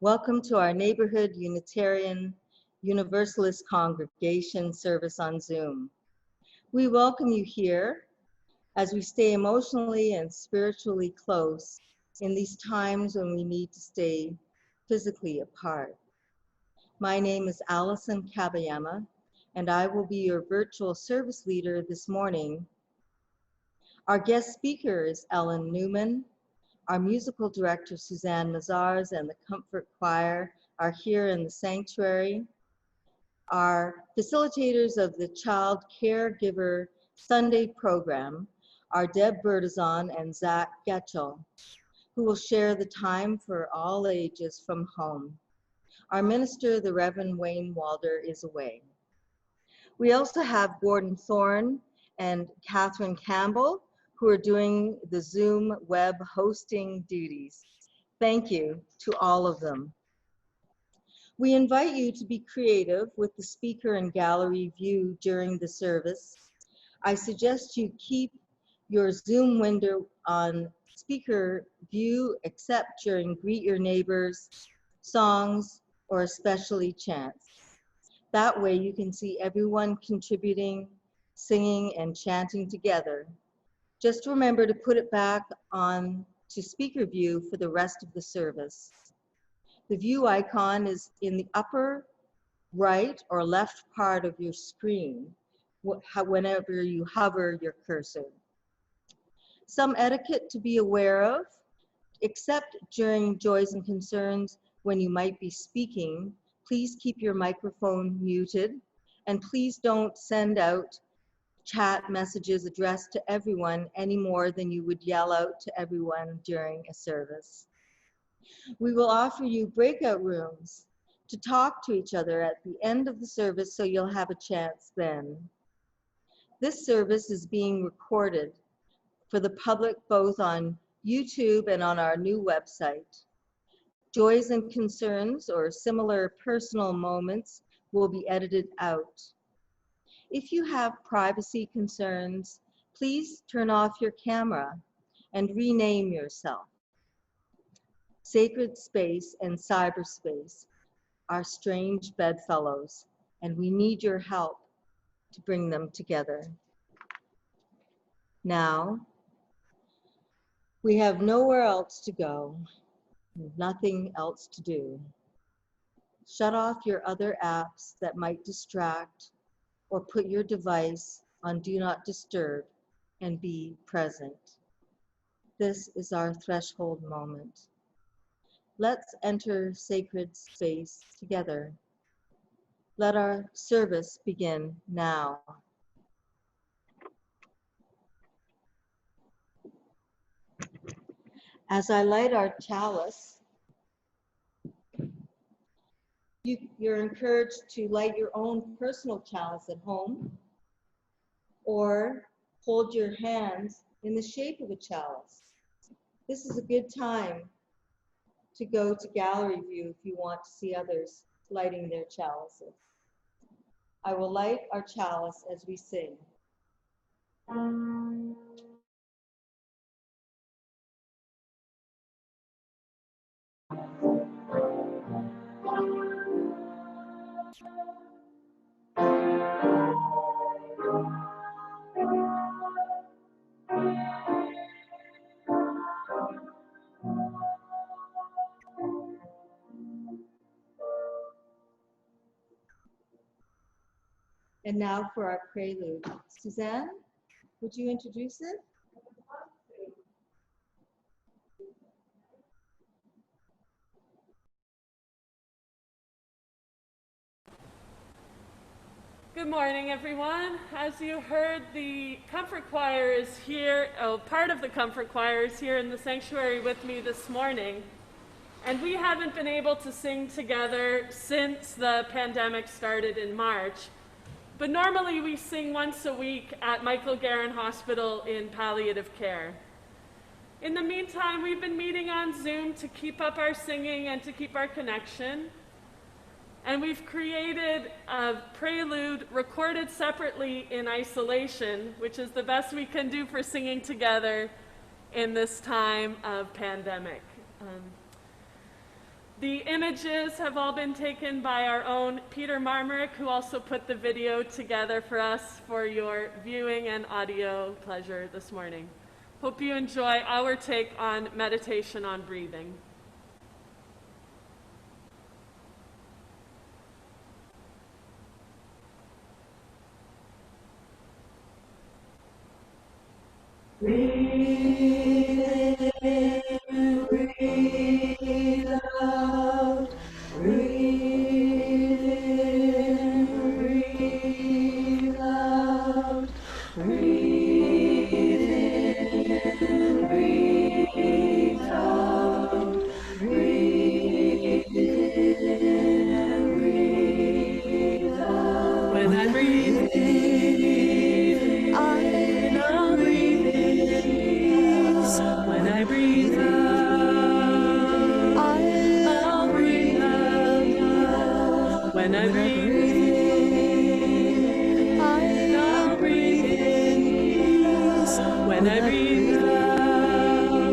Welcome to our Neighborhood Unitarian Universalist congregation service on Zoom. We welcome you here as we stay emotionally and spiritually close in these times when we need to stay physically apart. My name is Allison Kabayama, and I will be your virtual service leader this morning. Our guest speaker is Ellen Newman. Our musical director, Suzanne Mazars, and the Comfort Choir are here in the sanctuary. Our facilitators of the Child Caregiver Sunday program are Deb Bertizon and Zach Getchell, who will share the time for all ages from home. Our minister, the Reverend Wayne Walder, is away. We also have Gordon Thorne and Catherine Campbell, who are doing the Zoom web hosting duties. Thank you to all of them. We invite you to be creative with the speaker and gallery view during the service. I suggest you keep your Zoom window on speaker view except during Greet Your Neighbors, songs, or especially chants. That way you can see everyone contributing, singing, and chanting together. Just remember to put it back on to speaker view for the rest of the service. The view icon is in the upper right or left part of your screen whenever you hover your cursor. Some etiquette to be aware of, except during joys and concerns when you might be speaking, please keep your microphone muted, and please don't send out chat messages addressed to everyone any more than you would yell out to everyone during a service. We will offer you breakout rooms to talk to each other at the end of the service, so you'll have a chance then. This service is being recorded for the public both on YouTube and on our new website. Joys and concerns or similar personal moments will be edited out. If you have privacy concerns, please turn off your camera and rename yourself. Sacred space and cyberspace are strange bedfellows, and we need your help to bring them together. Now, we have nowhere else to go, nothing else to do. Shut off your other apps that might distract, or put your device on Do Not Disturb and be present. This is our threshold moment. Let's enter sacred space together. Let our service begin now. As I light our chalice, you're encouraged to light your own personal chalice at home, or hold your hands in the shape of a chalice. This is a good time to go to gallery view if you want to see others lighting their chalices. I will light our chalice as we sing. And now for our prelude. Suzanne, would you introduce it? Good morning, everyone. As you heard, the Comfort Choir is here, part of the Comfort Choir is here in the sanctuary with me this morning. And we haven't been able to sing together since the pandemic started in March. But normally we sing once a week at Michael Garron Hospital in palliative care. In the meantime, we've been meeting on Zoom to keep up our singing and to keep our connection. And we've created a prelude recorded separately in isolation, which is the best we can do for singing together in this time of pandemic. The images have all been taken by our own Peter Marmerick, who also put the video together for us for your viewing and audio pleasure this morning. Hope you enjoy our take on meditation on breathing. Breathe in, breathe out, breathe in, breathe out, breathe in, breathe out, breathe in, breathe out. When I breathe in, I'll breathe in. when I breathe out, I'll breathe out. when I breathe in, I'll breathe in. when I breathe out,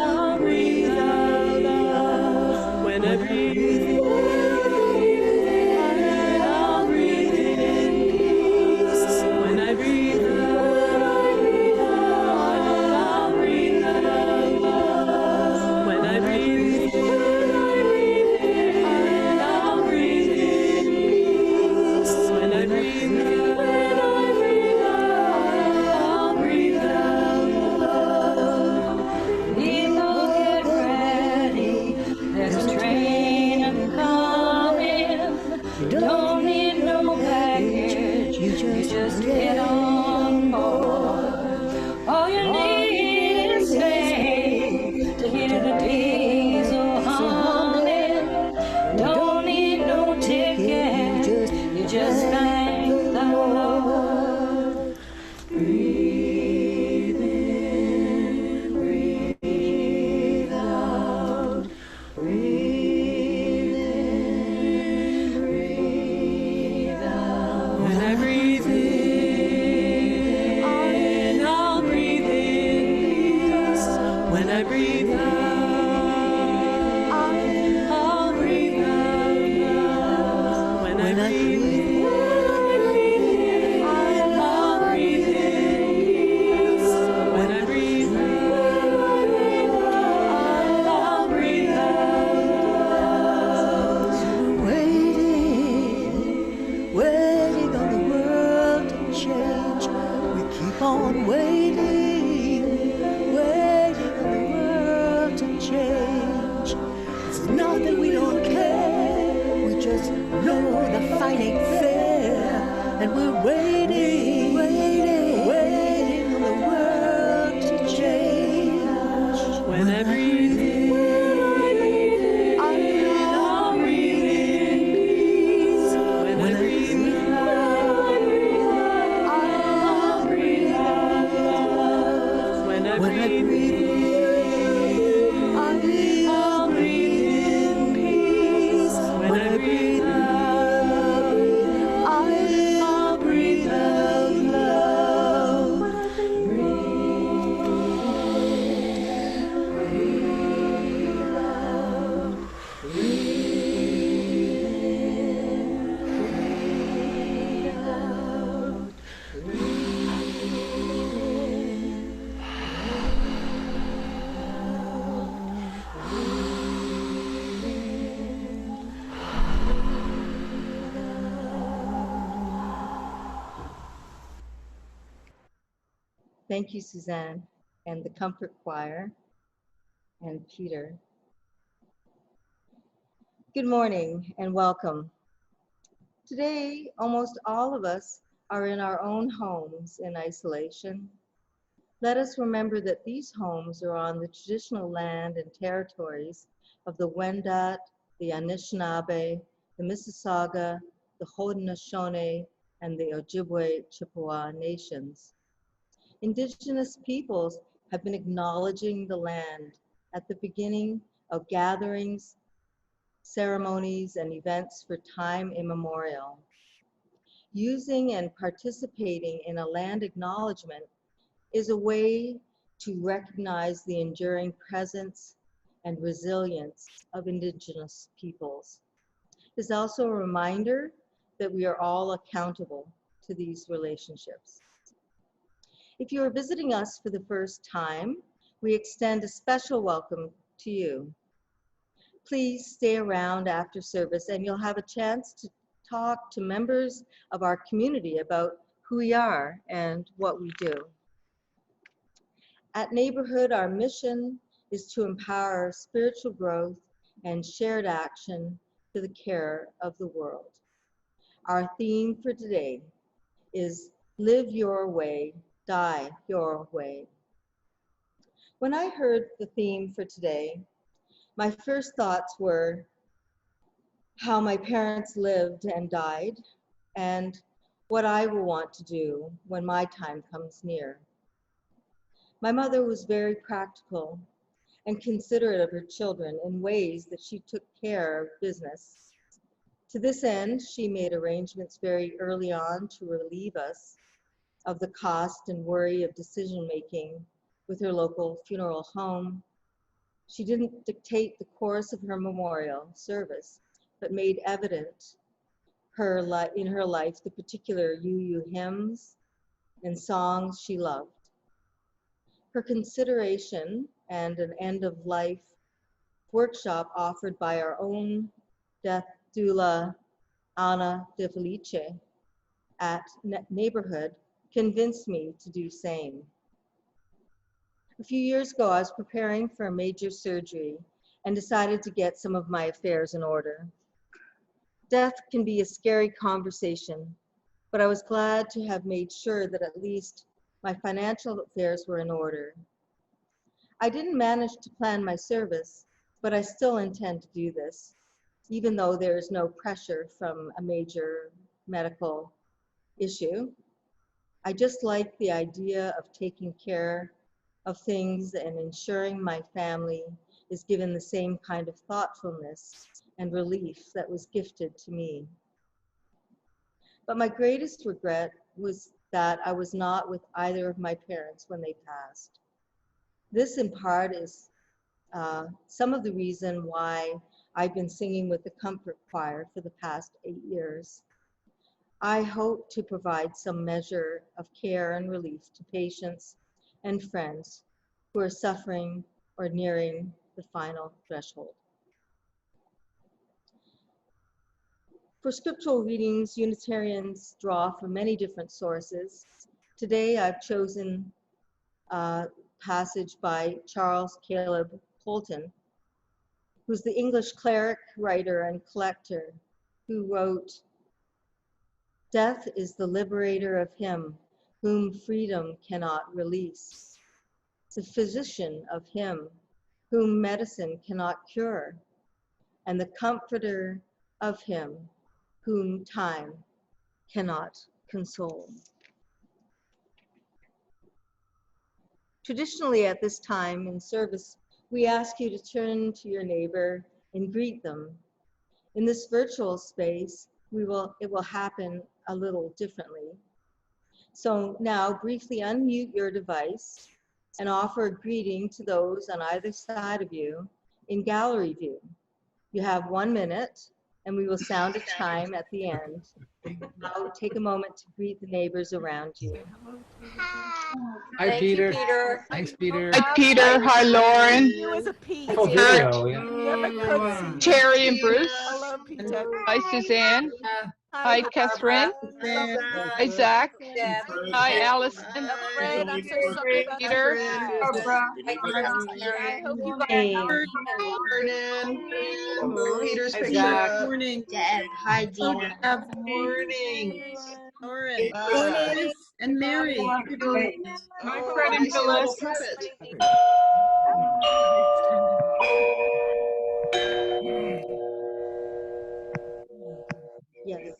I'll breathe out. when I breathe in, I'll breathe in peace. when I breathe out, I'll breathe out. when I breathe in, I'll breathe in peace. when I breathe out, I'll breathe out. People get ready. There's a train coming. You don't need no baggage. You just get on board. All you need is faith to hear the diesel humming. Don't need no ticket. You just thank the Lord. Breathe in, breathe out. Breathe in, breathe out. when I breathe in, I'll breathe in, when I breathe out, I'll breathe out, when I breathe in, I'll breathe in, when I breathe out, I'll breathe out. Waiting on the world to change. We keep on waiting on the world to change. It's not that we don't care, we just know the fight ain't fair, and we're waiting on the world to change. When I breathe in, I'll breathe in peace. when I breathe out, I'll breathe out. when I When I breathe breathe in, I'll breathe in peace. when I breathe out, I'll breathe out love. Breathe out. Breathe in. Breathe out. Thank you, Suzanne, and the Comfort Choir, and Peter. Good morning and welcome. Today, almost all of us are in our own homes in isolation. Let us remember that these homes are on the traditional land and territories of the Wendat, the Anishinaabe, the Mississauga, the Haudenosaunee, and the Ojibwe Chippewa nations. Indigenous peoples have been acknowledging the land at the beginning of gatherings, ceremonies, and events for time immemorial. Using and participating in a land acknowledgement is a way to recognize the enduring presence and resilience of Indigenous peoples. It is also a reminder that we are all accountable to these relationships. If you are visiting us for the first time, we extend a special welcome to you. Please stay around after service and you'll have a chance to talk to members of our community about who we are and what we do. At Neighborhood, our mission is to empower spiritual growth and shared action to the care of the world. Our theme for today is Live Your Way, Die Your Way. When I heard the theme for today, my first thoughts were how my parents lived and died, and what I will want to do when my time comes near. My mother was very practical and considerate of her children in ways that she took care of business. To this end, she made arrangements very early on to relieve us of the cost and worry of decision-making with her local funeral home. She didn't dictate the course of her memorial service, but made evident in her life the particular UU hymns and songs she loved. Her consideration and an end-of-life workshop offered by our own death doula, Anna De Felice, at Neighborhood convinced me to do same. A few years ago, I was preparing for a major surgery and decided to get some of my affairs in order. Death can be a scary conversation, but I was glad to have made sure that at least my financial affairs were in order. I didn't manage to plan my service, but I still intend to do this, even though there is no pressure from a major medical issue. I just like the idea of taking care of things and ensuring my family is given the same kind of thoughtfulness and relief that was gifted to me. But my greatest regret was that I was not with either of my parents when they passed. This in part is some of the reason why I've been singing with the Comfort Choir for the past 8 years. I hope to provide some measure of care and relief to patients and friends who are suffering or nearing the final threshold. For scriptural readings, Unitarians draw from many different sources. Today, I've chosen a passage by Charles Caleb Colton, who's the English cleric, writer, and collector, who wrote, "Death is the liberator of him whom freedom cannot release, the physician of him whom medicine cannot cure, and the comforter of him whom time cannot console." Traditionally at this time in service, we ask you to turn to your neighbor and greet them. In this virtual space, it will happen a little differently. So now briefly unmute your device and offer a greeting to those on either side of you in gallery view. You have 1 minute and we will sound a chime at the end. Now take a moment to greet the neighbors around you. Hi, Thank Peter. you, Peter. Thanks, Peter. Hi, Peter. Hi, Lauren. You as a P. Full Kurt, video. Yeah. Never could see. Terry, and Bruce. Hello, Peter. Hi, Suzanne. Hi, Catherine. Hi, Zach. Deb. Hi, Allison. Fred, I'm so sorry about Peter. I hope you guys Hey, Peter's picture. Zach. Good morning. Deb. Hi, Dina. Good morning. Lauren. And Mary. Hi, Oh, Fred and I see a little Phyllis. puppet. Yes.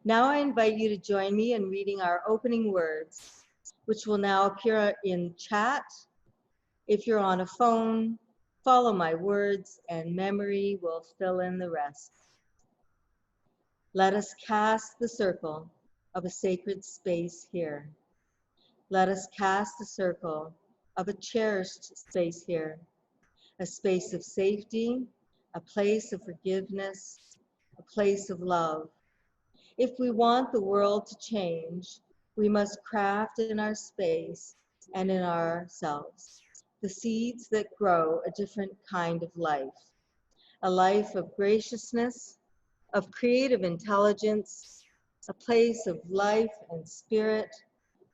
Now I invite you to join me in reading our opening words, which will now appear in chat. If you're on a phone, follow my words and memory will fill in the rest. Let us cast the circle of a sacred space here. Let us cast the circle of a cherished space here. a space of safety, a place of forgiveness, a place of love. If we want the world to change, we must craft in our space and in ourselves the seeds that grow a different kind of life, a life of graciousness, of creative intelligence, a place of life and spirit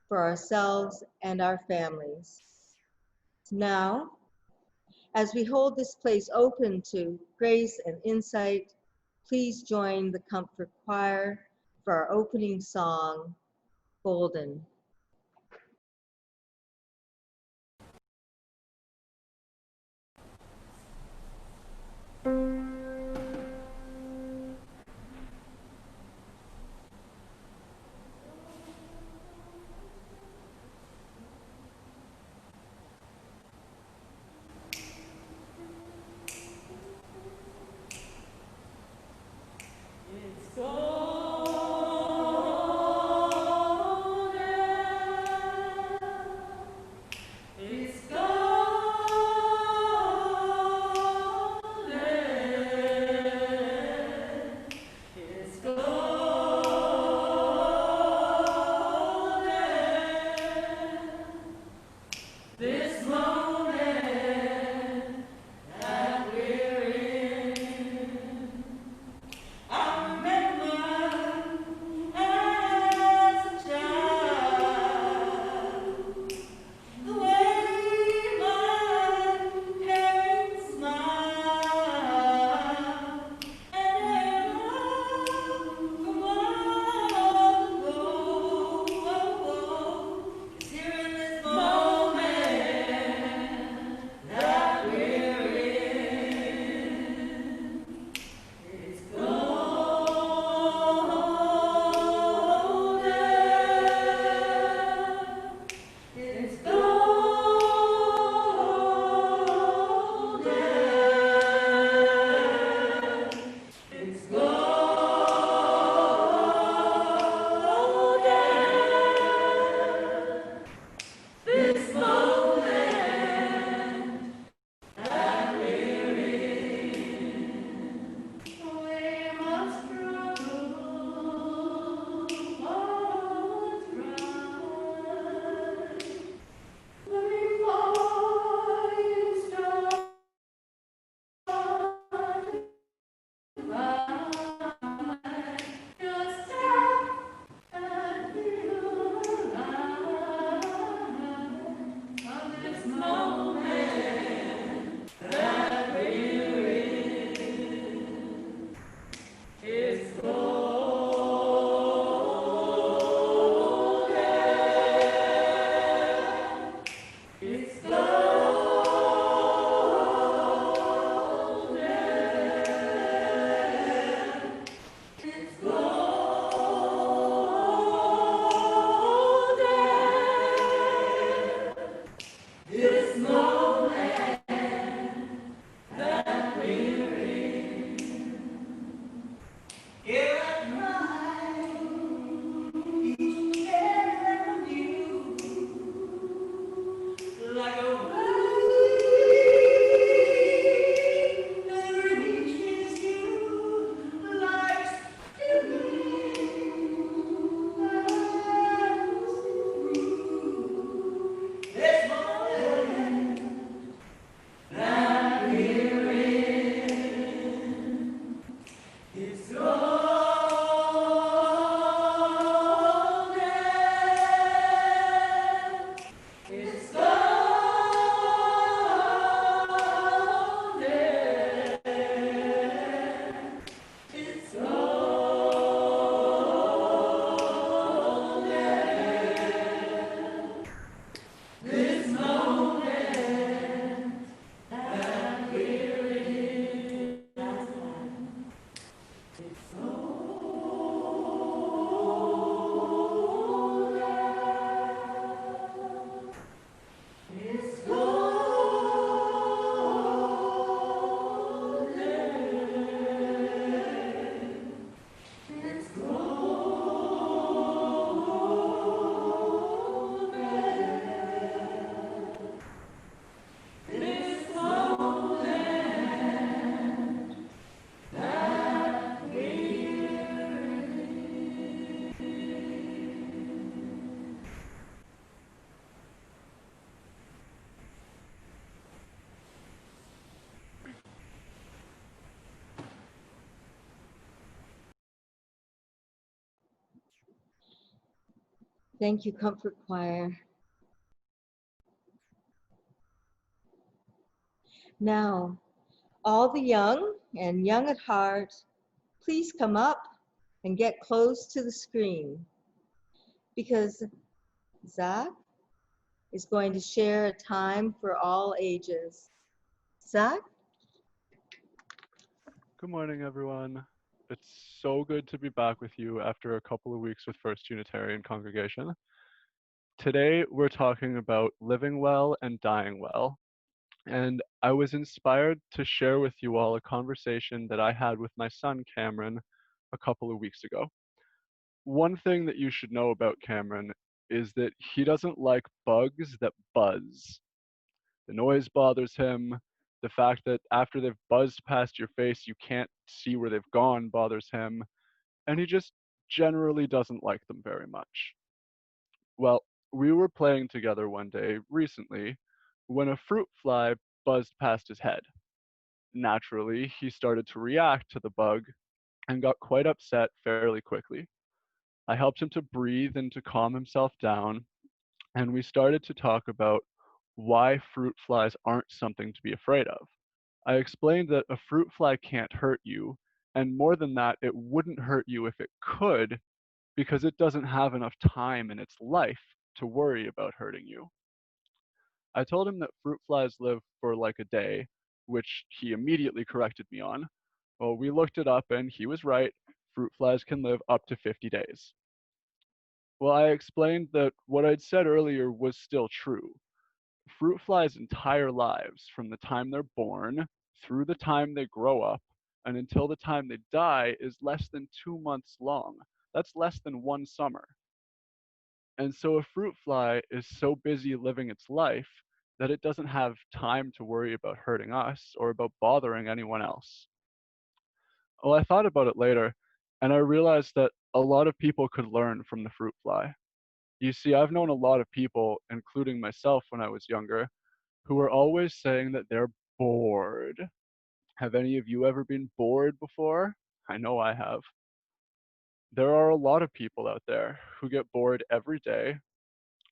for ourselves and our families. Now, as we hold this place open to grace and insight, please join the Comfort Choir for our opening song, Golden. It's golden. Thank you, Comfort Choir. Now, all the young and young at heart, please come up and get close to the screen because Zach is going to share a time for all ages. Zach? Good morning, everyone. It's so good to be back with you after a couple of weeks with First Unitarian Congregation. Today, we're talking about living well and dying well. And I was inspired to share with you all a conversation that I had with my son, Cameron, a couple of weeks ago. One thing that you should know about Cameron is that he doesn't like bugs that buzz. The noise bothers him. The fact that after they've buzzed past your face, you can't see where they've gone bothers him. And he just generally doesn't like them very much. Well, we were playing together one day recently when a fruit fly buzzed past his head. Naturally, he started to react to the bug and got quite upset fairly quickly. I helped him to breathe and to calm himself down, and we started to talk about why fruit flies aren't something to be afraid of. I explained that a fruit fly can't hurt you, and more than that, it wouldn't hurt you if it could, because it doesn't have enough time in its life to worry about hurting you. I told him that fruit flies live for like a day, which he immediately corrected me on. Well, we looked it up and he was right. Fruit flies can live up to 50 days. Well, I explained that what I'd said earlier was still true. Fruit flies' entire lives, from the time they're born through the time they grow up and until the time they die, is less than 2 months long. That's less than one summer. And so a fruit fly is so busy living its life that it doesn't have time to worry about hurting us or about bothering anyone else. Well, I thought about it later, and I realized that a lot of people could learn from the fruit fly. You see, I've known a lot of people, including myself when I was younger, who are always saying that they're bored. Have any of you ever been bored before? I know I have. There are a lot of people out there who get bored every day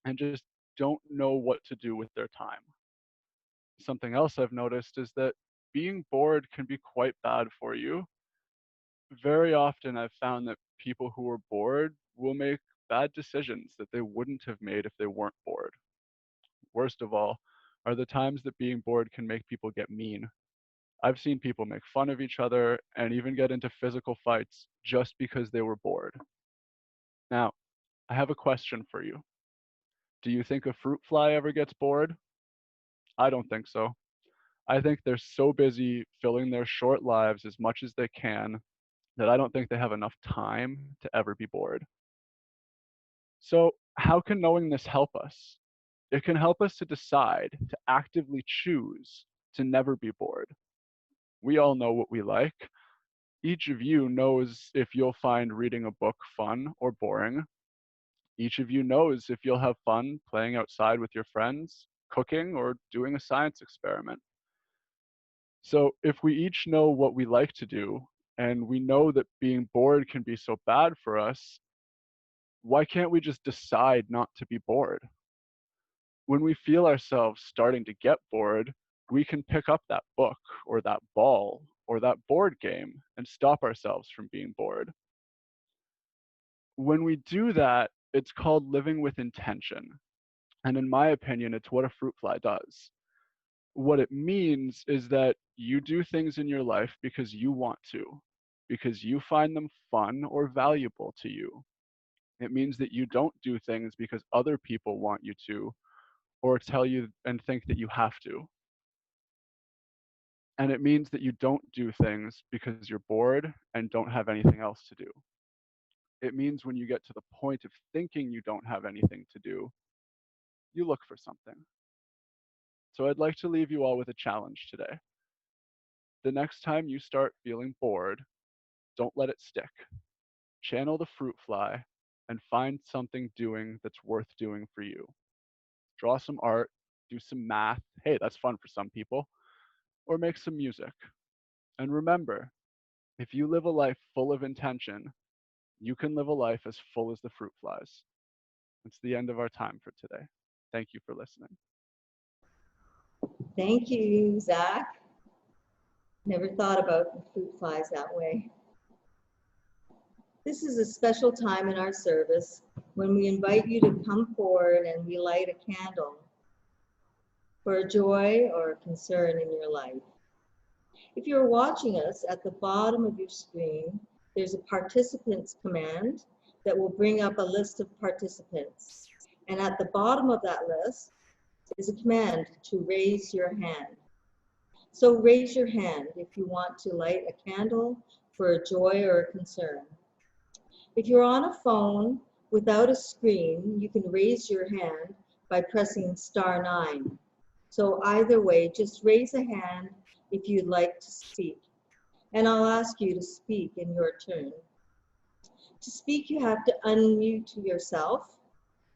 and just don't know what to do with their time. Something else I've noticed is that being bored can be quite bad for you. Very often I've found that people who are bored will make bad decisions that they wouldn't have made if they weren't bored. Worst of all are the times that being bored can make people get mean. I've seen people make fun of each other and even get into physical fights just because they were bored. Now, I have a question for you. Do you think a fruit fly ever gets bored? I don't think so. I think they're so busy filling their short lives as much as they can that I don't think they have enough time to ever be bored. So, how can knowing this help us? It can help us to decide, to actively choose to never be bored. We all know what we like. Each of you knows if you'll find reading a book fun or boring. Each of you knows if you'll have fun playing outside with your friends, cooking, or doing a science experiment. So if we each know what we like to do, and we know that being bored can be so bad for us, why can't we just decide not to be bored? When we feel ourselves starting to get bored, we can pick up that book or that ball or that board game and stop ourselves from being bored. When we do that, it's called living with intention. And in my opinion, it's what a fruit fly does. What it means is that you do things in your life because you want to, because you find them fun or valuable to you. It means that you don't do things because other people want you to, or tell you and think that you have to. And it means that you don't do things because you're bored and don't have anything else to do. It means when you get to the point of thinking you don't have anything to do, you look for something. So I'd like to leave you all with a challenge today. The next time you start feeling bored, don't let it stick. Channel the fruit fly and find something doing that's worth doing for you. Draw some art, do some math. Hey, that's fun for some people. Or make some music. And remember, if you live a life full of intention, you can live a life as full as the fruit flies. It's the end of our time for today. Thank you for listening. Thank you, Zach. Never thought about the fruit flies that way. This is a special time in our service when we invite you to come forward and we light a candle for a joy or a concern in your life. If you're watching us, at the bottom of your screen, there's a participants command that will bring up a list of participants. And at the bottom of that list is a command to raise your hand. So raise your hand if you want to light a candle for a joy or a concern. If you're on a phone without a screen, you can raise your hand by pressing *9. So either way, just raise a hand if you'd like to speak. And I'll ask you to speak in your turn. To speak, you have to unmute yourself.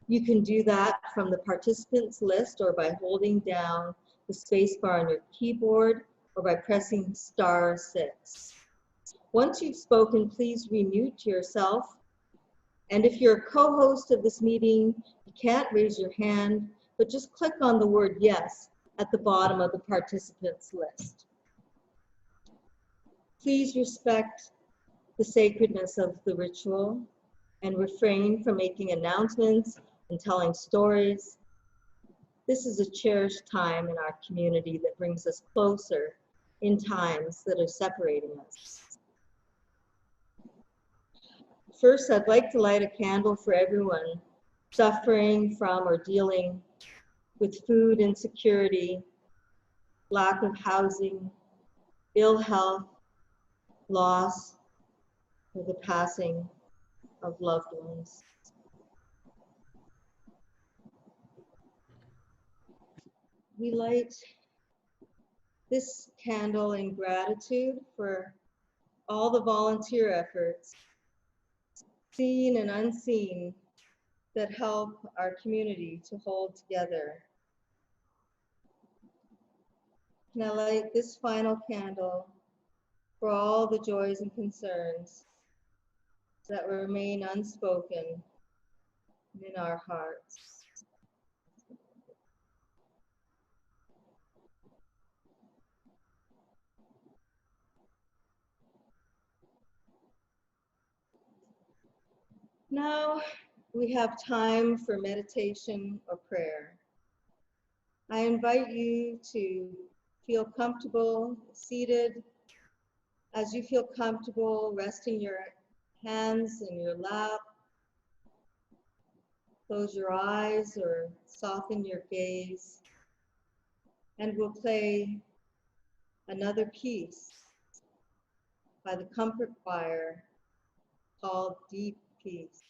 You can do that from the participants list or by holding down the space bar on your keyboard or by pressing *6. Once you've spoken, please remute yourself. And if you're a co-host of this meeting, you can't raise your hand, but just click on the word yes at the bottom of the participants list. Please respect the sacredness of the ritual and refrain from making announcements and telling stories. This is a cherished time in our community that brings us closer in times that are separating us. First, I'd like to light a candle for everyone suffering from or dealing with food insecurity, lack of housing, ill health, loss, or the passing of loved ones. We light this candle in gratitude for all the volunteer efforts, seen and unseen, that help our community to hold together. And I light this final candle for all the joys and concerns that remain unspoken in our hearts. Now we have time for meditation or prayer. I invite you to feel comfortable, seated. As you feel comfortable, resting your hands in your lap. Close your eyes or soften your gaze. And we'll play another piece by the Comfort Choir called Deep Peace.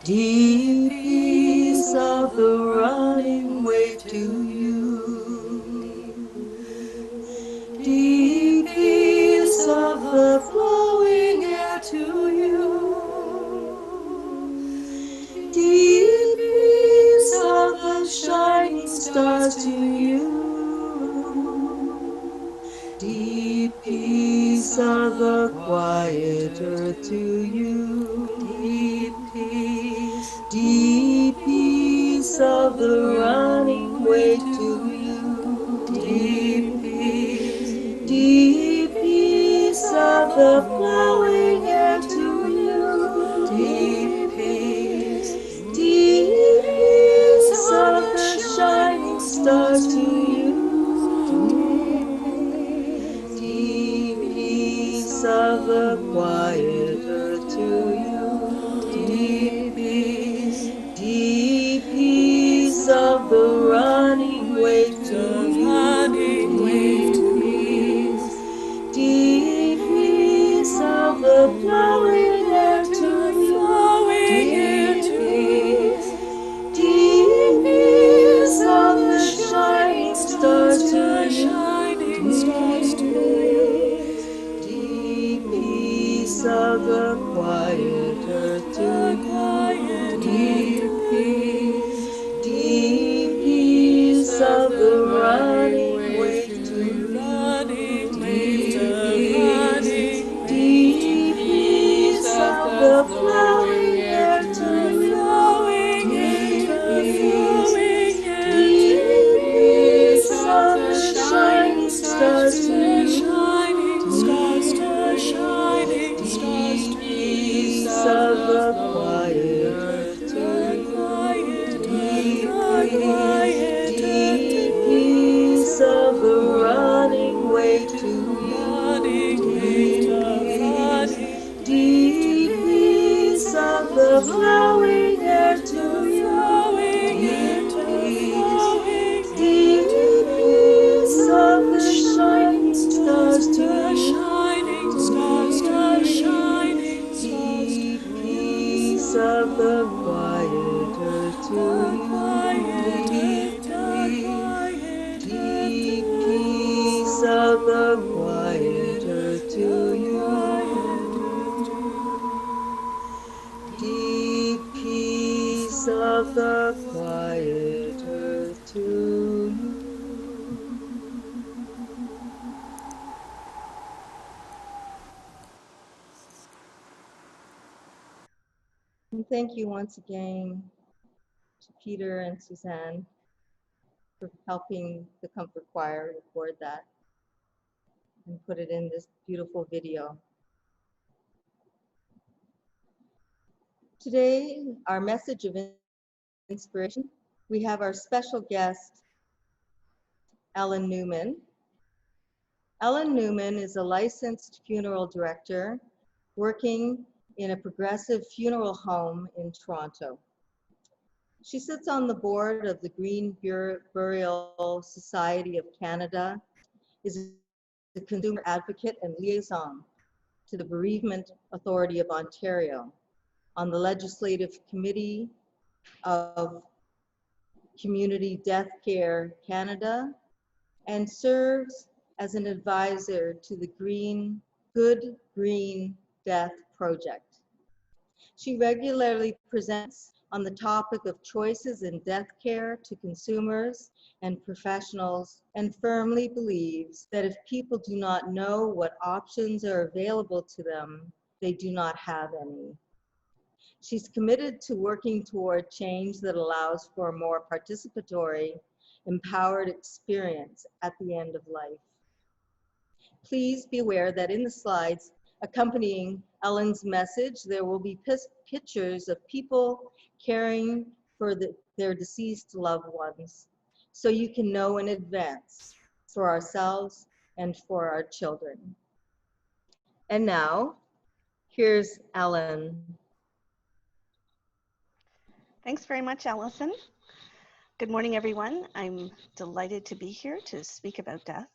Deep peace of the running way to you. Deep peace of the flowing air to you. Deep peace of the shining stars to you. Deep peace of the quiet earth to you. Deep peace. Deep peace of the running way to you. Deep peace. Deep peace of the flowing air to you. Deep peace. Deep peace of the shining stars to you. Deep peace of the quiet earth to you. Deep peace. Deep peace of the running wave to you. Deep peace. Deep peace of the flowing air to you. Deep peace. Deep peace of the shining stars to you. Deep peace of of the quiet earth to you. Deep peace of the quiet earth to you. And thank you once again to Peter and Suzanne for helping the Comfort Choir record that and put it in this beautiful video. Today, our message of inspiration, we have our special guest, Ellen Newman. Ellen Newman is a licensed funeral director working in a progressive funeral home in Toronto. She sits on the board of the Green Burial Society of Canada, is a consumer advocate and liaison to the Bereavement Authority of Ontario, on the Legislative Committee of Community Death Care Canada, and serves as an advisor to the Good Green Death Project. She regularly presents on the topic of choices in death care to consumers and professionals, and firmly believes that if people do not know what options are available to them, they do not have any. She's committed to working toward change that allows for a more participatory, empowered experience at the end of life. Please be aware that in the slides accompanying Ellen's message, there will be pictures of people caring for their deceased loved ones, so you can know in advance for ourselves and for our children. And now, here's Ellen. Thanks very much, Allison. Good morning, everyone. I'm delighted to be here to speak about death,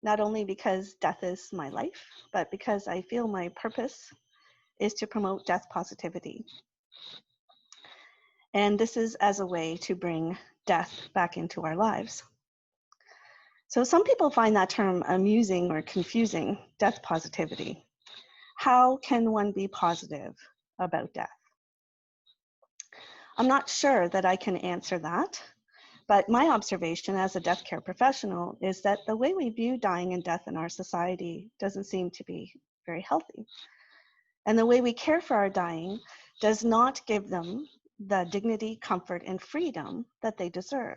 not only because death is my life, but because I feel my purpose is to promote death positivity. And this is as a way to bring death back into our lives. So some people find that term amusing or confusing, death positivity. How can one be positive about death? I'm not sure that I can answer that, but my observation as a death care professional is that the way we view dying and death in our society doesn't seem to be very healthy. And the way we care for our dying does not give them the dignity, comfort, and freedom that they deserve.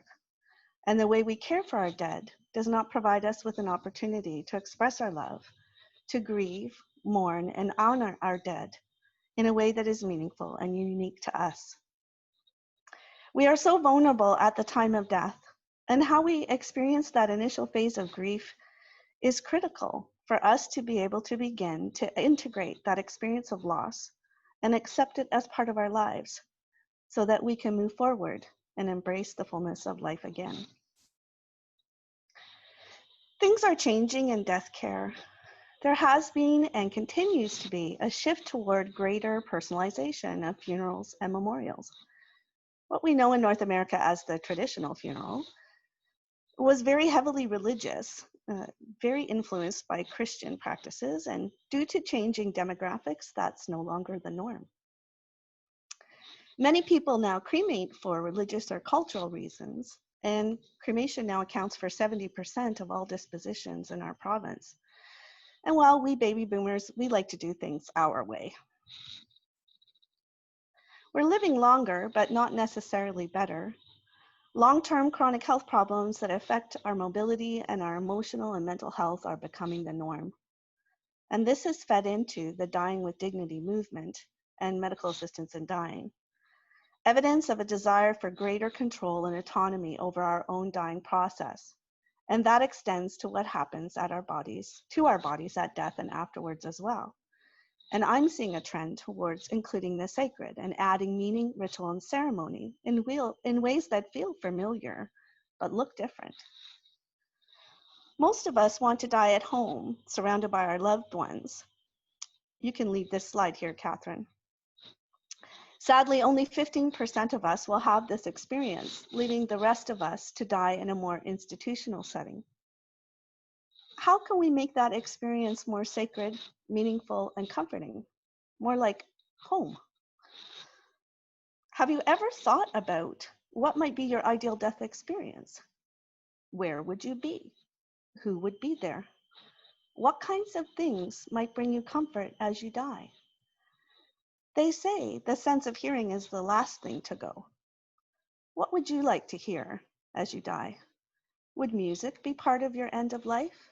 And the way we care for our dead does not provide us with an opportunity to express our love, to grieve, mourn, and honor our dead in a way that is meaningful and unique to us. We are so vulnerable at the time of death, and how we experience that initial phase of grief is critical for us to be able to begin to integrate that experience of loss and accept it as part of our lives so that we can move forward and embrace the fullness of life again. Things are changing in death care. There has been and continues to be a shift toward greater personalization of funerals and memorials. What we know in North America as the traditional funeral was very heavily religious, very influenced by Christian practices, and due to changing demographics, that's no longer the norm. Many people now cremate for religious or cultural reasons, and cremation now accounts for 70% of all dispositions in our province. And while we baby boomers, we like to do things our way. We're living longer, but not necessarily better. Long-term chronic health problems that affect our mobility and our emotional and mental health are becoming the norm. And this has fed into the Dying with Dignity movement and medical assistance in dying. Evidence of a desire for greater control and autonomy over our own dying process. And that extends to what happens at our bodies at death and afterwards as well. And I'm seeing a trend towards including the sacred and adding meaning, ritual, and ceremony in ways that feel familiar, but look different. Most of us want to die at home, surrounded by our loved ones. You can leave this slide here, Catherine. Sadly, only 15% of us will have this experience, leaving the rest of us to die in a more institutional setting. how can we make that experience more sacred, meaningful, and comforting? More like home. Have you ever thought about what might be your ideal death experience? Where would you be? Who would be there? What kinds of things might bring you comfort as you die? They say the sense of hearing is the last thing to go. What would you like to hear as you die? Would music be part of your end of life?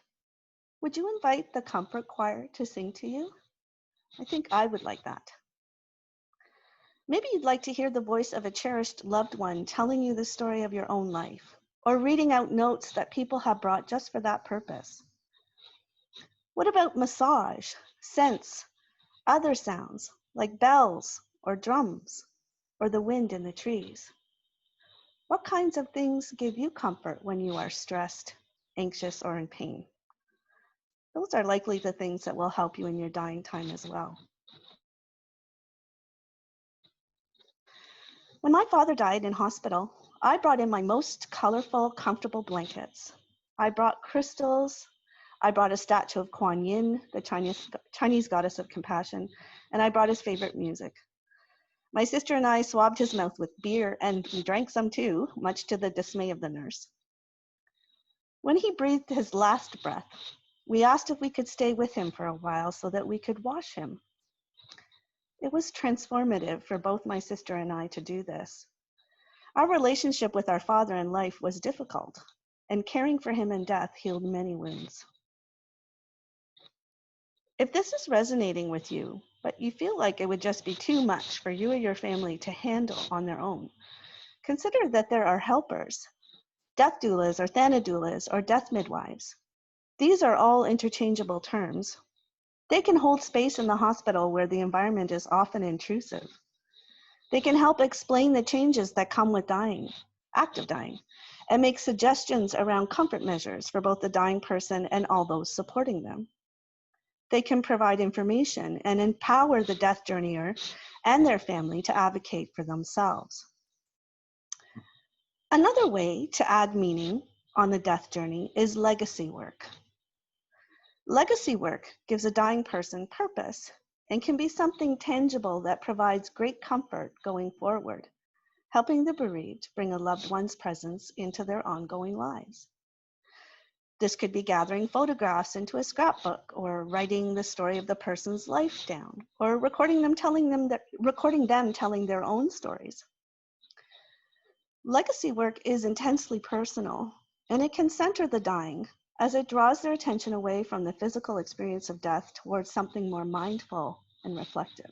Would you invite the comfort choir to sing to you? I think I would like that. Maybe you'd like to hear the voice of a cherished loved one telling you the story of your own life, or reading out notes that people have brought just for that purpose. What about massage, scents, other sounds like bells or drums, or the wind in the trees? What kinds of things give you comfort when you are stressed, anxious, or in pain? Those are likely the things that will help you in your dying time as well. When my father died in hospital, I brought in my most colorful, comfortable blankets. I brought crystals. I brought a statue of Kuan Yin, the Chinese goddess of compassion, and I brought his favorite music. My sister and I swabbed his mouth with beer, and we drank some too, much to the dismay of the nurse. When he breathed his last breath, we asked if we could stay with him for a while so that we could wash him. It was transformative for both my sister and I to do this. Our relationship with our father in life was difficult, and caring for him in death healed many wounds. If this is resonating with you, but you feel like it would just be too much for you or your family to handle on their own, consider that there are helpers, death doulas or thanadoulas or death midwives. These are all interchangeable terms. They can hold space in the hospital where the environment is often intrusive. They can help explain the changes that come with dying, active dying, and make suggestions around comfort measures for both the dying person and all those supporting them. They can provide information and empower the death journeyer and their family to advocate for themselves. Another way to add meaning on the death journey is legacy work. Legacy work gives a dying person purpose and can be something tangible that provides great comfort going forward, helping the bereaved bring a loved one's presence into their ongoing lives. This could be gathering photographs into a scrapbook, or writing the story of the person's life down, or recording them telling their own stories. Legacy work is intensely personal, and it can center the dying as it draws their attention away from the physical experience of death towards something more mindful and reflective.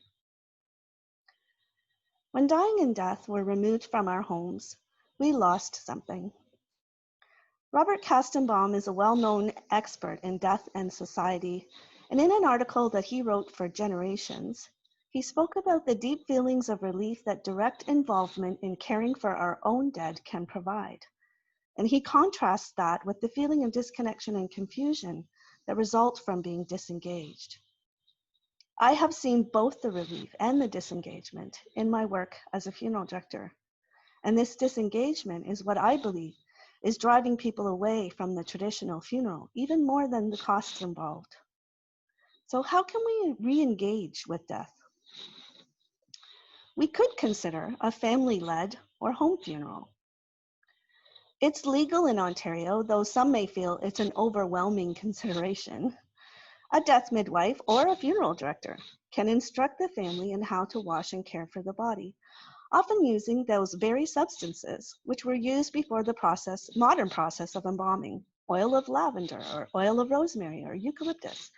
When dying and death were removed from our homes, we lost something. Robert Kastenbaum is a well-known expert in death and society, and in an article that he wrote for Generations, he spoke about the deep feelings of relief that direct involvement in caring for our own dead can provide. And he contrasts that with the feeling of disconnection and confusion that result from being disengaged. I have seen both the relief and the disengagement in my work as a funeral director. And this disengagement is what I believe is driving people away from the traditional funeral, even more than the costs involved. So how can we re-engage with death? We could consider a family-led or home funeral. It's legal in Ontario, though some may feel it's an overwhelming consideration. A death midwife or a funeral director can instruct the family in how to wash and care for the body, often using those very substances which were used before the modern process of embalming, oil of lavender or oil of rosemary or eucalyptus,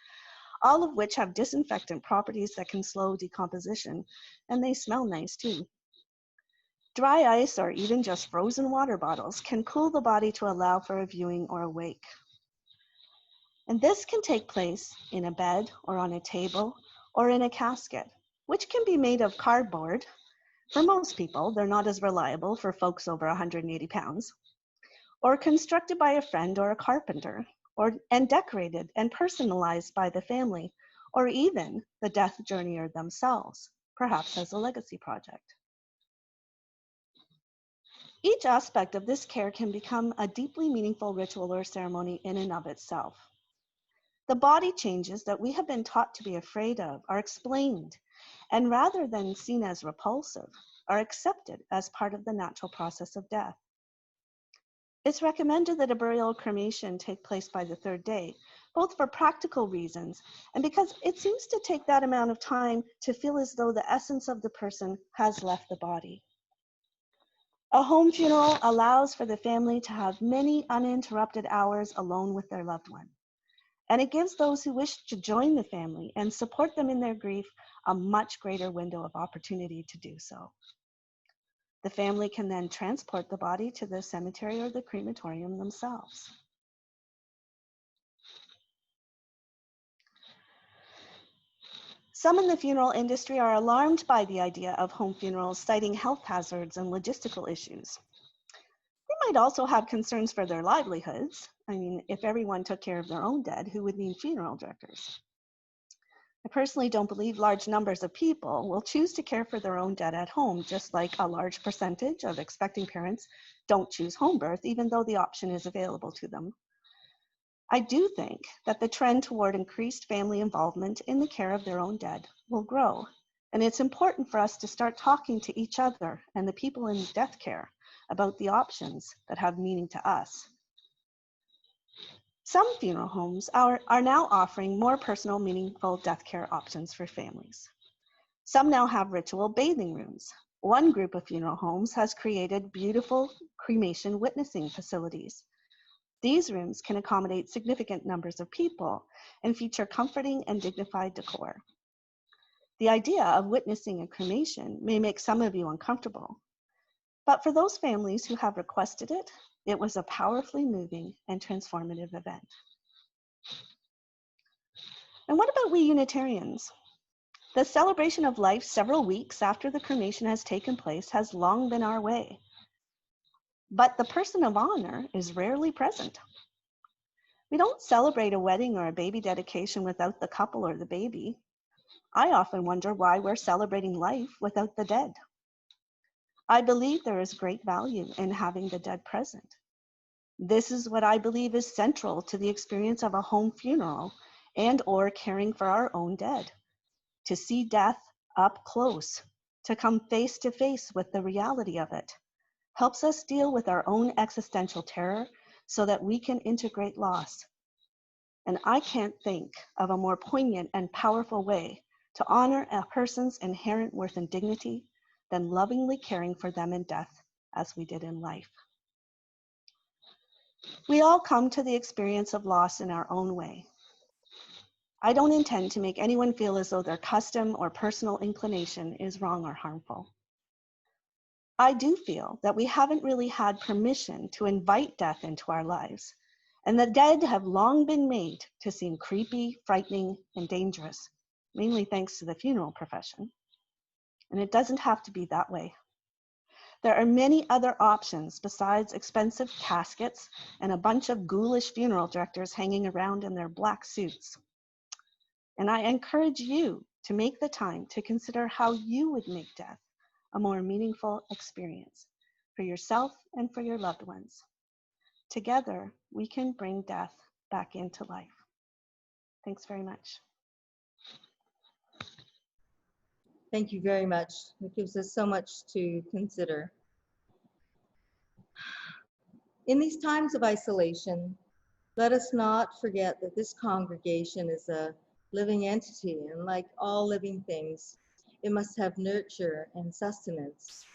all of which have disinfectant properties that can slow decomposition, and they smell nice too. Dry ice or even just frozen water bottles can cool the body to allow for a viewing or a wake. And this can take place in a bed or on a table or in a casket, which can be made of cardboard. For most people, they're not as reliable for folks over 180 pounds, or constructed by a friend or a carpenter, and decorated and personalized by the family, or even the death journeyer themselves, perhaps as a legacy project. Each aspect of this care can become a deeply meaningful ritual or ceremony in and of itself. The body changes that we have been taught to be afraid of are explained, and rather than seen as repulsive, are accepted as part of the natural process of death. It's recommended that a burial cremation take place by the 3rd day, both for practical reasons and because it seems to take that amount of time to feel as though the essence of the person has left the body. A home funeral allows for the family to have many uninterrupted hours alone with their loved one, and it gives those who wish to join the family and support them in their grief a much greater window of opportunity to do so. The family can then transport the body to the cemetery or the crematorium themselves. Some in the funeral industry are alarmed by the idea of home funerals, citing health hazards and logistical issues. They might also have concerns for their livelihoods. I mean, if everyone took care of their own dead, who would need funeral directors? I personally don't believe large numbers of people will choose to care for their own dead at home, just like a large percentage of expecting parents don't choose home birth, even though the option is available to them. I do think that the trend toward increased family involvement in the care of their own dead will grow, and it's important for us to start talking to each other and the people in death care about the options that have meaning to us. Some funeral homes are now offering more personal, meaningful death care options for families. Some now have ritual bathing rooms. One group of funeral homes has created beautiful cremation witnessing facilities. These rooms can accommodate significant numbers of people and feature comforting and dignified decor. The idea of witnessing a cremation may make some of you uncomfortable, but for those families who have requested it, it was a powerfully moving and transformative event. And what about we Unitarians? The celebration of life several weeks after the cremation has taken place has long been our way, but the person of honor is rarely present. We don't celebrate a wedding or a baby dedication without the couple or the baby. I often wonder why we're celebrating life without the dead. I believe there is great value in having the dead present. This is what I believe is central to the experience of a home funeral and or caring for our own dead. To see death up close, to come face to face with the reality of it, helps us deal with our own existential terror so that we can integrate loss. And I can't think of a more poignant and powerful way to honor a person's inherent worth and dignity than lovingly caring for them in death as we did in life. We all come to the experience of loss in our own way. I don't intend to make anyone feel as though their custom or personal inclination is wrong or harmful. I do feel that we haven't really had permission to invite death into our lives, and the dead have long been made to seem creepy, frightening, and dangerous, mainly thanks to the funeral profession. And it doesn't have to be that way. There are many other options besides expensive caskets and a bunch of ghoulish funeral directors hanging around in their black suits. And I encourage you to make the time to consider how you would make death a more meaningful experience for yourself and for your loved ones. Together, we can bring death back into life. Thanks very much. Thank you very much. It gives us so much to consider. In these times of isolation, let us not forget that this congregation is a living entity, and like all living things, it must have nurture and sustenance.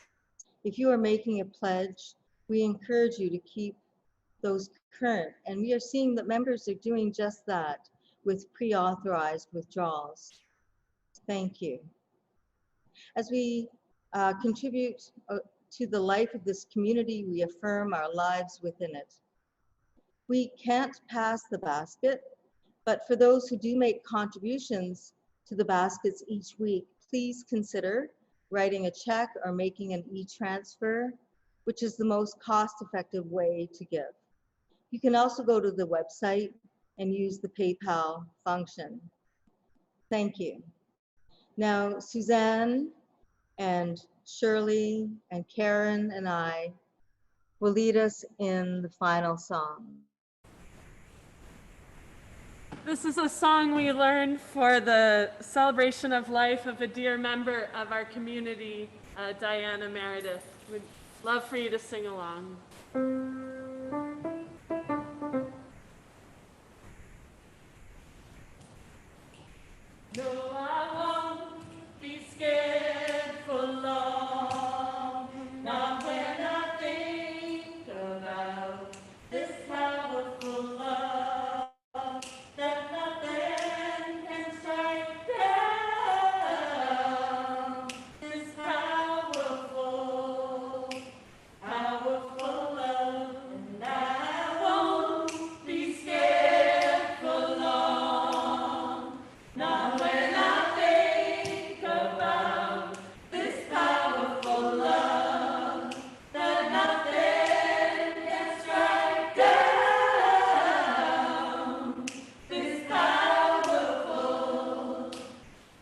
If you are making a pledge, we encourage you to keep those current, and we are seeing that members are doing just that with pre-authorized withdrawals. Thank you. As we contribute to the life of this community, we affirm our lives within it. We can't pass the basket, but for those who do make contributions to the baskets each week, please consider writing a check or making an e-transfer, which is the most cost-effective way to give. You can also go to the website and use the PayPal function. Thank you. Now, Suzanne and Shirley and Karen and I will lead us in the final song. This is a song we learned for the celebration of life of a dear member of our community, Diana Meredith. We'd love for you to sing along. No, I won't be scared for long, not when I think about this powerful love that nothing can strike down. This powerful, powerful love, and I won't be scared for long. Not when I think about this powerful love that nothing can strike down. This powerful,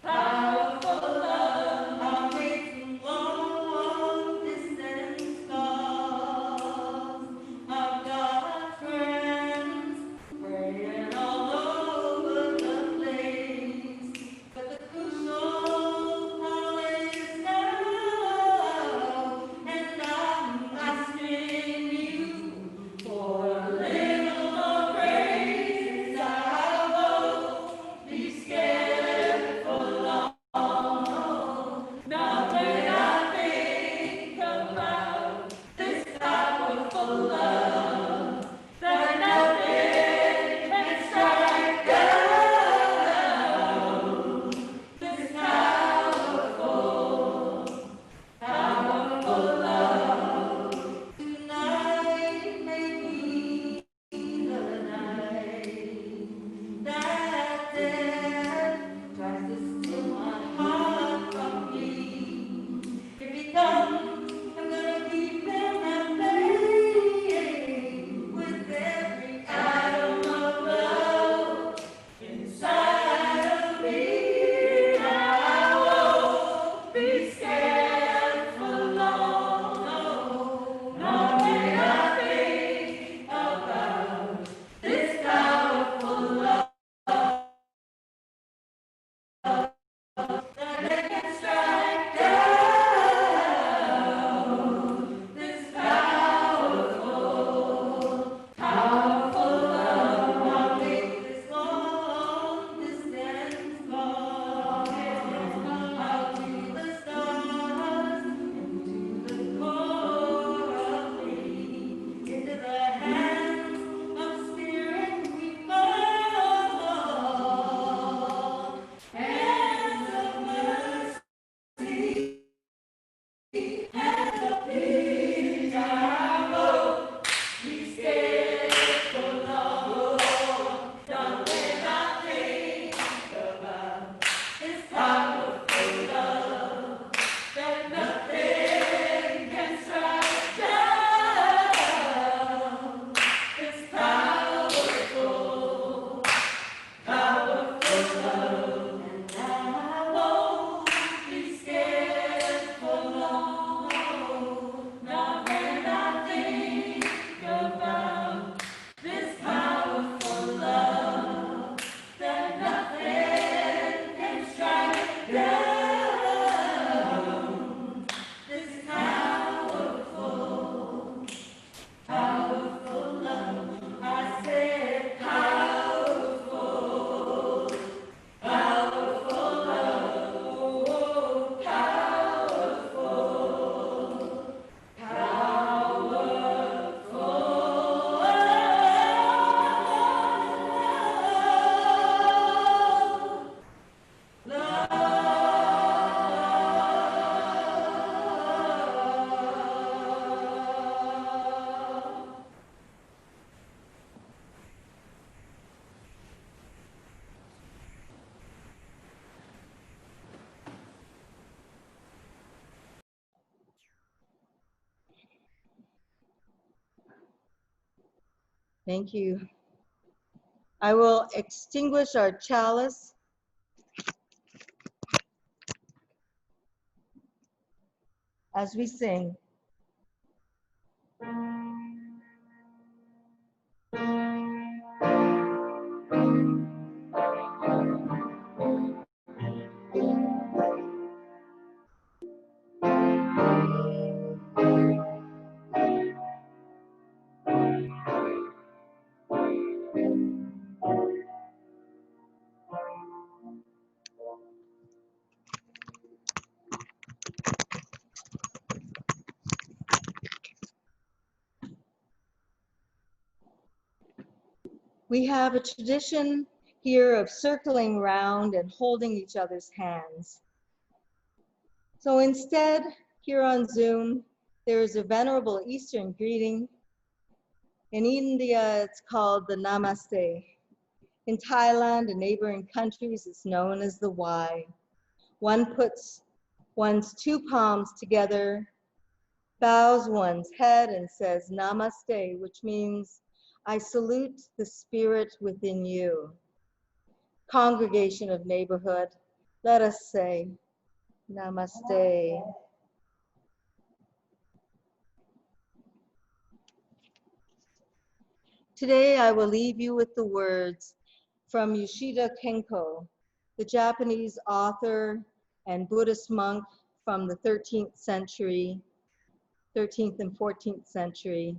powerful love. I'll make long distance calls. I've got friends praying all over the place. But the crucial call is now, and I'm asking you for a little more grace. I won't be scared for long. Not when I think about this powerful love that nothing can strike down. This powerful, powerful love. Tonight may be the night that death tries to steal my heart from me. If he comes, I'm gonna keep him at bay with every atom of love inside of me. I won't be scared for long, no, not when I think about this powerful love that they can strike down. This powerful, powerful love. I'll make this long distance call. I'll do the stars into the core of me, into the hands of spirit we fall. Hands of mercy, hands of peace. I won't be scared for long. Not when I think about this powerful love that nothing can strike down. This powerful, powerful love, and I won't be scared for long. Not when I think about this powerful love that nothing can strike down. This powerful, powerful love. I said powerful, powerful love. Oh, powerful, Thank you. I will extinguish our chalice. As we sing. We have a tradition here of circling round and holding each other's hands. So instead, here on Zoom, there is a venerable Eastern greeting. In India, it's called the Namaste. In Thailand and neighboring countries, it's known as the Y. One puts one's two palms together, bows one's head and says Namaste, which means I salute the spirit within you. Congregation of Neighborhood, let us say Namaste. Today, I will leave you with the words from Yoshida Kenko, the Japanese author and Buddhist monk from the 13th and 14th century.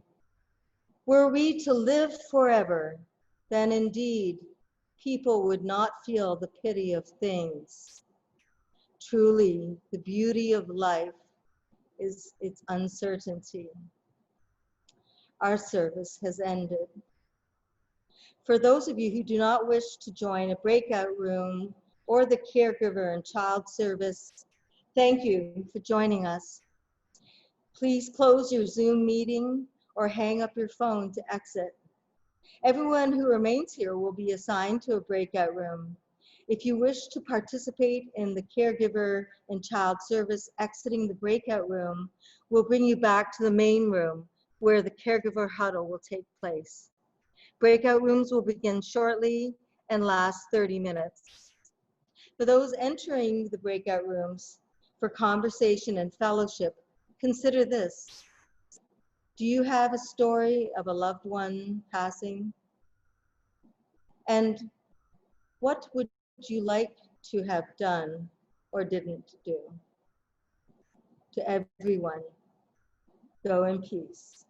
Were we to live forever, then indeed, people would not feel the pity of things. Truly, the beauty of life is its uncertainty. Our service has ended. For those of you who do not wish to join a breakout room or the caregiver and child service, thank you for joining us. Please close your Zoom meeting or hang up your phone to exit. Everyone who remains here will be assigned to a breakout room. If you wish to participate in the caregiver and child service, exiting the breakout room will bring you back to the main room where the caregiver huddle will take place. Breakout rooms will begin shortly and last 30 minutes. For those entering the breakout rooms for conversation and fellowship, consider this. Do you have a story of a loved one passing? And what would you like to have done or didn't do? To everyone, go in peace.